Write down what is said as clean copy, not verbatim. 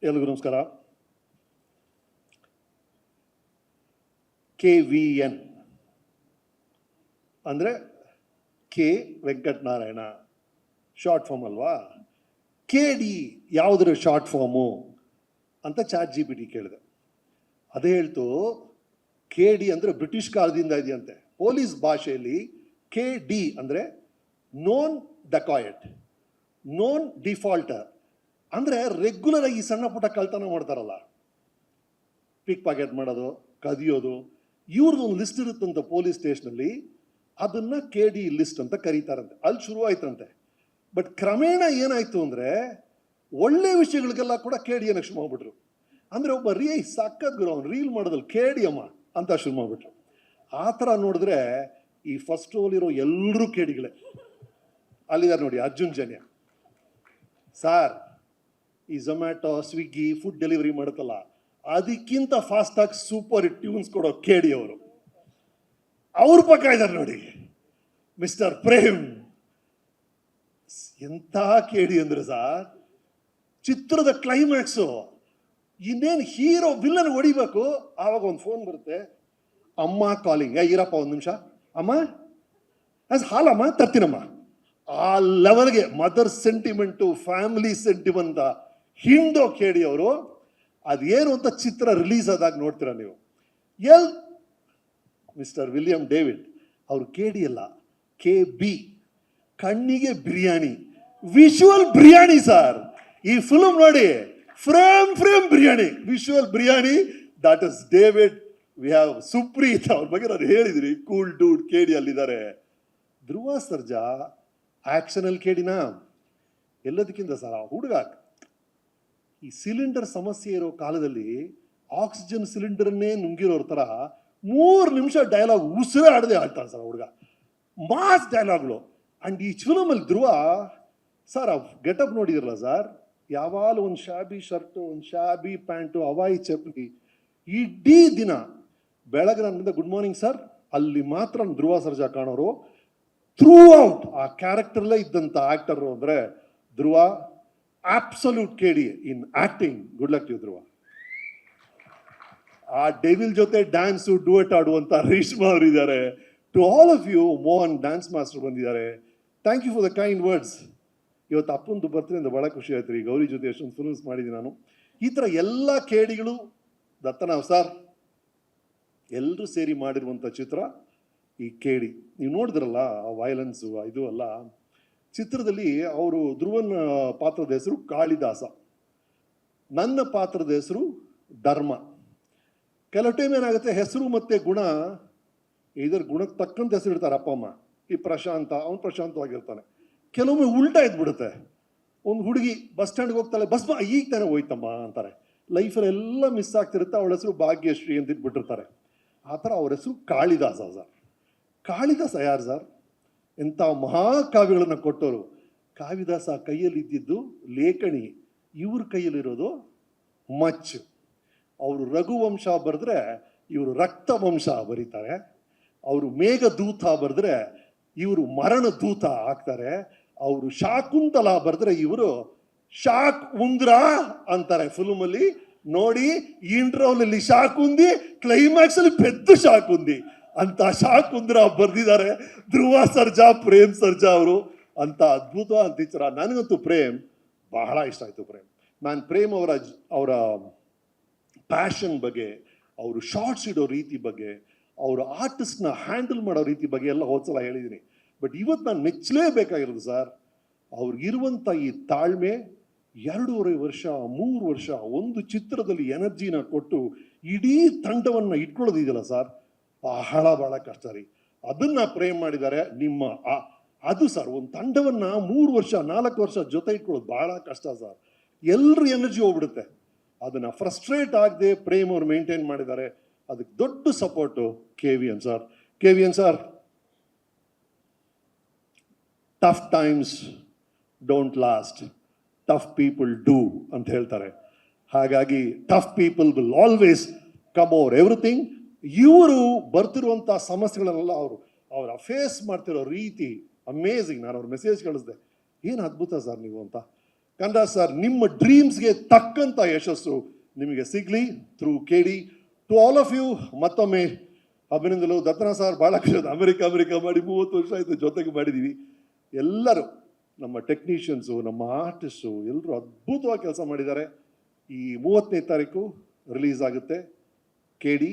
ಎಲ್ರಿಗೂ ನಮಸ್ಕಾರ. KVN ಅಂದರೆ ಕೆ ವೆಂಕಟನಾರಾಯಣ ಶಾರ್ಟ್ ಫಾರ್ಮ್ ಅಲ್ವಾ? KD ಯಾವುದ್ರ ಶಾರ್ಟ್ ಫಾರ್ಮು ಅಂತ ChatGPT ಕೇಳಿದೆ. ಅದೇ ಹೇಳ್ತು KD ಅಂದರೆ ಬ್ರಿಟಿಷ್ ಕಾಲದಿಂದ ಇದೆಯಂತೆ. ಪೊಲೀಸ್ ಭಾಷೆಯಲ್ಲಿ KD ಅಂದರೆ ನೋನ್ ಡಕಾಯಟ್, ನೋನ್ ಡಿಫಾಲ್ಟರ್, ಅಂದರೆ ರೆಗ್ಯುಲರ್ ಆಗಿ ಸಣ್ಣ ಪುಟ್ಟ ಕಳ್ತನ ಮಾಡ್ತಾರಲ್ಲ, ಪಿಕ್ ಪಾಕೆಟ್ ಮಾಡೋದು, ಕದಿಯೋದು, ಇವ್ರದ್ದು ಒಂದು ಲಿಸ್ಟ್ ಇರುತ್ತಂತ ಪೊಲೀಸ್ ಸ್ಟೇಷನಲ್ಲಿ, ಅದನ್ನು KD ಲಿಸ್ಟ್ ಅಂತ ಕರೀತಾರಂತೆ. ಅಲ್ಲಿ ಶುರುವಾಯ್ತಂತೆ. ಬಟ್ ಕ್ರಮೇಣ ಏನಾಯ್ತು ಅಂದರೆ ಒಳ್ಳೆ ವಿಷಯಗಳಿಗೆಲ್ಲ ಕೂಡ KD ಅನ್ನಕ್ಕೆ ಶುರು ಮಾಡ್ಬಿಟ್ರು. ಅಂದರೆ ಒಬ್ಬ ಸಕ್ಕತ್ ಗುರು ಅವ್ನು ರೀಲ್ ಮಾಡೋದಲ್ಲಿ KD ಅಮ್ಮ ಅಂತ ಶುರು ಮಾಡ್ಬಿಟ್ರು. ಆ ಥರ ನೋಡಿದ್ರೆ ಈ ಫಸ್ಟ್ ರೋಲಿರೋ ಎಲ್ಲರೂ KDಗಳೇ. ಅಲ್ಲಿದ್ದಾರೆ ನೋಡಿ ಅರ್ಜುನ್ ಜನ್ಯ ಸಾರ್. ಈ ಝೊಮ್ಯಾಟೊ, ಸ್ವಿಗ್ಗಿ ಫುಡ್ ಡೆಲಿವರಿ ಮಾಡುತ್ತಲ್ಲ, ಅದಕ್ಕಿಂತ ಫಾಸ್ಟಾಗಿ ಸೂಪರ್ ಟ್ಯೂನ್ಸ್ ಕೊಡೋ KD ಅವರು. ಅವ್ರ ಪಕ್ಕ ಇದ್ದಾರೆ ನೋಡಿ ಮಿಸ್ಟರ್ ಪ್ರೇಮ್. ಎಂಥ KD ಅಂದ್ರೆ ಸಾರ್, ಚಿತ್ರದ ಕ್ಲೈಮ್ಯಾಕ್ಸು ಇನ್ನೇನು ಹೀರೋ ವಿಲ್ಲನ್ ಹೊಡಿಬೇಕು, ಆವಾಗ ಒಂದು ಫೋನ್ ಬರುತ್ತೆ, ಅಮ್ಮ ಕಾಲಿಂಗ್, ಇರಪ್ಪ ಒಂದು ನಿಮಿಷ ಅಮ್ಮ, ಹಾಲಮ್ಮ ತರ್ತೀನಮ್ಮ. ಆ ಲೆವೆಲ್ಗೆ ಮದರ್ ಸೆಂಟಿಮೆಂಟು, ಫ್ಯಾಮಿಲಿ ಸೆಂಟಿಮೆಂಟ್ ಹಿಂಡೋ KD ಅವರು. ಅದೇನು ಅಂತ ಚಿತ್ರ ರಿಲೀಸ್ ಆದಾಗ ನೋಡ್ತೀರಾ ನೀವು. ಮಿಸ್ಟರ್ ವಿಲಿಯಂ ಡೇವಿಡ್ ಅವರು KD ಅಲ್ಲ, KB, ಕಣ್ಣಿಗೆ ಬಿರಿಯಾನಿ, ವಿಶುವಲ್ ಬಿರಿಯಾನಿ ಸರ್. ಈ ಫಿಲ್ಮ್ ನೋಡಿ, frame biryani, visual biryani. That is David. We have Supreeth, ಅವ್ರ ಬಗ್ಗೆ ನಾನು ಹೇಳಿದ್ರಿ, ಕೂಲ್ ಡೂಡ್ KD ಅಲ್ಲಿದ್ದಾರೆ. ಧ್ರುವ ಸರ್ಜಾ ಆಕ್ಷನಲ್ಲಿ KDನಾ? ಎಲ್ಲದಕ್ಕಿಂತ ಸರ್ ಆ ಹುಡುಗ ಈ ಸಿಲಿಂಡರ್ ಸಮಸ್ಯೆ ಇರೋ ಕಾಲದಲ್ಲಿ ಆಕ್ಸಿಜನ್ ಸಿಲಿಂಡರ್ನೇ ನುಂಗಿರೋರ ಥರ 3 ನಿಮಿಷ ಡೈಲಾಗ್ ಉಸಿರೇ ಆಡದೆ ಆಡ್ತಾನೆ ಸರ್ ಹುಡುಗ. ಮಾಸ್ ಡೈಲಾಗ್ಗಳು. ಆ್ಯಂಡ್ ಈ ಫಿಲಮಲ್ಲಿ ಧ್ರುವ ಸರ್ ಆ ಗೆಟಪ್ ನೋಡಿದಿರಲ್ಲ ಸರ್, ಯಾವಾಗಲೂ ಒಂದು ಶಾಬಿ ಶರ್ಟು, ಒಂದು ಶಾಬಿ ಪ್ಯಾಂಟು, ಹವಾಯಿ ಚಪ್ಪಲಿ. ಇಡೀ ದಿನ ಬೆಳಗ್ಗೆ ನನ್ನಿಂದ ಗುಡ್ ಮಾರ್ನಿಂಗ್ ಸರ್, ಅಲ್ಲಿ ಮಾತ್ರ ಧ್ರುವ ಸರ್ಜಾ ಕಾಣೋರು. ಥ್ರೂ ಔಟ್ ಆ ಕ್ಯಾರೆಕ್ಟರ್ಲೇ ಇದ್ದಂಥ ಆ್ಯಕ್ಟರು ಅಂದರೆ Dhruva. Absolute KD in acting. Good luck you Dhruva. ಆ ಡೆವಿಲ್ ಜೊತೆ ಡ್ಯಾನ್ಸು ಡುವೆಟ್ ಆಡುವಂಥ ರೇಷ್ಮಾ ಅವರಿದ್ದಾರೆ. To all of you, Mohan dance master ಬಂದಿದ್ದಾರೆ. Thank you for the kind words. ಇವತ್ತು ಅಪ್ಪಂದು ಬರ್ತೀನಿ ಭಾಳ ಖುಷಿ ಆಯ್ತು ರೀ. ಗೌರಿ ಜೊತೆ ಎಷ್ಟೊಂದು ಫಿಲ್ಮ್ಸ್ ಮಾಡಿದ್ದೀನಿ ನಾನು. ಈ ಥರ ಎಲ್ಲ KDಗಳು ದತ್ತನಾವ್ ಸರ್ ಎಲ್ಲರೂ ಸೇರಿ ಮಾಡಿರುವಂಥ ಚಿತ್ರ ಈ KD. ನೀವು ನೋಡಿದ್ರಲ್ಲ ಆ ವೈಲೆನ್ಸು ಇದು ಅಲ್ಲ. ಚಿತ್ರದಲ್ಲಿ ಅವರು ಧ್ರುವನ್ ಪಾತ್ರದ ಹೆಸರು ಕಾಳಿದಾಸ, ನನ್ನ ಪಾತ್ರದ ಹೆಸರು ಧರ್ಮ. ಕೆಲವು ಟೈಮ್ ಏನಾಗುತ್ತೆ, ಹೆಸರು ಮತ್ತು ಗುಣ ಇದರ ಗುಣಕ್ಕೆ ತಕ್ಕಂತ ಹೆಸರು ಇಡ್ತಾರೆ ಅಪ್ಪ ಅಮ್ಮ. ಈ ಪ್ರಶಾಂತ, ಅವನು ಪ್ರಶಾಂತವಾಗಿರ್ತಾನೆ. ಕೆಲವೊಮ್ಮೆ ಉಲ್ಟಾ ಇದ್ಬಿಡುತ್ತೆ. ಒಂದು ಹುಡುಗಿ ಬಸ್ ಸ್ಟ್ಯಾಂಡ್ಗೆ ಹೋಗ್ತಾಳೆ, ಬಸ್ ಈಗ ತಾನೇ ಹೋಯ್ತಮ್ಮ ಅಂತಾರೆ. ಲೈಫಲ್ಲಿ ಎಲ್ಲ ಮಿಸ್ ಆಗ್ತಿರುತ್ತೆ. ಅವಳ ಹೆಸರು ಭಾಗ್ಯಶ್ರೀ ಅಂತ ಇಟ್ಬಿಟ್ಟಿರ್ತಾರೆ. ಆ ಥರ ಅವ್ರ ಹೆಸರು ಕಾಳಿದಾಸ ಸರ್. ಕಾಳಿದಾಸ ಯಾರು ಸರ್? ಎಂಥ ಮಹಾಕಾವ್ಯಗಳನ್ನು ಕೊಟ್ಟವರು. ಕಾಳಿದಾಸ ಕೈಯಲ್ಲಿ ಇದ್ದಿದ್ದು ಲೇಖಣಿ, ಇವ್ರ ಕೈಯಲ್ಲಿರೋದು ಮಚ್ಚು. ಅವರು ರಘುವಂಶ ಬರೆದ್ರೆ ಇವರು ರಕ್ತವಂಶ ಬರೀತಾರೆ. ಅವರು ಮೇಘದೂತ ಬರೆದ್ರೆ ಇವರು ಮರಣ ದೂತ ಆಗ್ತಾರೆ. ಅವರು ಶಾಕುಂತಲ ಬರೆದ್ರೆ ಇವರು ಶಾಕ್ ಉಂದ್ರ ಅಂತಾರೆ ಫಿಲ್ಮಲ್ಲಿ. ನೋಡಿ, ಇಂಟ್ರೋಲಲ್ಲಿ ಶಾಕುಂದಿ, ಕ್ಲೈಮ್ಯಾಕ್ಸ್ ಅಲ್ಲಿ ಪೆದ್ದು ಶಾಕುಂದಿ ಅಂತ ಶಾಕುಂದ್ರ ಬರೆದಿದ್ದಾರೆ ಧ್ರುವ ಸರ್ಜಾ, ಪ್ರೇಮ್ ಸರ್ಜಾ ಅವರು. ಅಂತ ಅದ್ಭುತ ಅಂತಿಚ್ಚರ. ನನಗಂತೂ ಪ್ರೇಮ್ ಬಹಳ ಇಷ್ಟ ಆಯಿತು. ನಾನು ಪ್ರೇಮ್ ಅವರ ಪ್ಯಾಷನ್ ಬಗ್ಗೆ, ಅವರು ಶಾರ್ಟ್ಸ್ ಇಡೋ ರೀತಿ ಬಗ್ಗೆ, ಅವರು ಆರ್ಟಿಸ್ಟ್ನ ಹ್ಯಾಂಡಲ್ ಮಾಡೋ ರೀತಿ ಬಗ್ಗೆ ಎಲ್ಲ ಹೋದ್ಸಲ ಹೇಳಿದ್ದೀನಿ. ಬಟ್ ಇವತ್ತು ನಾನು ಮೆಚ್ಚಲೇಬೇಕಾಗಿರೋದು ಸರ್, ಅವ್ರಿಗಿರುವಂಥ ಈ ತಾಳ್ಮೆ. 2.5 ವರ್ಷ 3 ವರ್ಷ ಒಂದು ಚಿತ್ರದಲ್ಲಿ ಎನರ್ಜಿನ ಕೊಟ್ಟು ಇಡೀ ತಂಡವನ್ನು ಇಟ್ಕೊಳ್ಳೋದಿದೆಯಲ್ಲ ಸರ್, ಬಹಳ ಕಷ್ಟ ರೀ. ಅದನ್ನು ಪ್ರೇಮ್ ಮಾಡಿದ್ದಾರೆ. ನಿಮ್ಮ ಅದು ಸರ್, ಒಂದು ತಂಡವನ್ನು 3 ವರ್ಷ 4 ವರ್ಷ ಜೊತೆ ಇಟ್ಕೊಳ್ಳೋದು ಬಹಳ ಕಷ್ಟ ಸರ್. ಎಲ್ಲರೂ ಎನರ್ಜಿ ಹೋಗ್ಬಿಡುತ್ತೆ. ಅದನ್ನು ಫ್ರಸ್ಟ್ರೇಟ್ ಆಗದೆ ಪ್ರೇಮ್ ಅವ್ರು ಮೇಂಟೈನ್ ಮಾಡಿದ್ದಾರೆ. ಅದಕ್ಕೆ ದೊಡ್ಡ support KVN sir. Tough times don't last, tough people do ಅಂತ ಹೇಳ್ತಾರೆ. ಹಾಗಾಗಿ tough people will always come over everything. ಇವರು ಬರ್ತಿರುವಂಥ ಸಮಸ್ಯೆಗಳನ್ನೆಲ್ಲ ಅವರ ಫೇಸ್ ಮಾಡ್ತಿರೋ ರೀತಿ ಅಮೇಝಿಂಗ್. ನಾನು ಅವ್ರ ಮೆಸೇಜ್ ಕಳಿಸ್ದೆ, ಏನು ಅದ್ಭುತ ಸರ್ ನೀವು ಅಂತ. ಕಂದ ಸರ್, ನಿಮ್ಮ ಡ್ರೀಮ್ಸ್ಗೆ ತಕ್ಕಂಥ ಯಶಸ್ಸು ನಿಮಗೆ ಸಿಗಲಿ through KD. To all of you ಮತ್ತೊಮ್ಮೆ ಅಭಿನಂದನೆಗಳು. ದತ್ತನ ಸರ್ ಭಾಳ ಅಮೆರಿಕ ಮಾಡಿ 30 ವರ್ಷ ಆಯಿತು ಜೊತೆಗೆ ಮಾಡಿದ್ದೀವಿ. ಎಲ್ಲರೂ ನಮ್ಮ ಟೆಕ್ನಿಷಿಯನ್ಸು, ನಮ್ಮ ಆರ್ಟಿಸ್ಟು ಎಲ್ಲರೂ ಅದ್ಭುತವಾಗಿ ಕೆಲಸ ಮಾಡಿದ್ದಾರೆ. ಈ 30ನೇ ತಾರೀಕು ರಿಲೀಸ್ ಆಗುತ್ತೆ KD.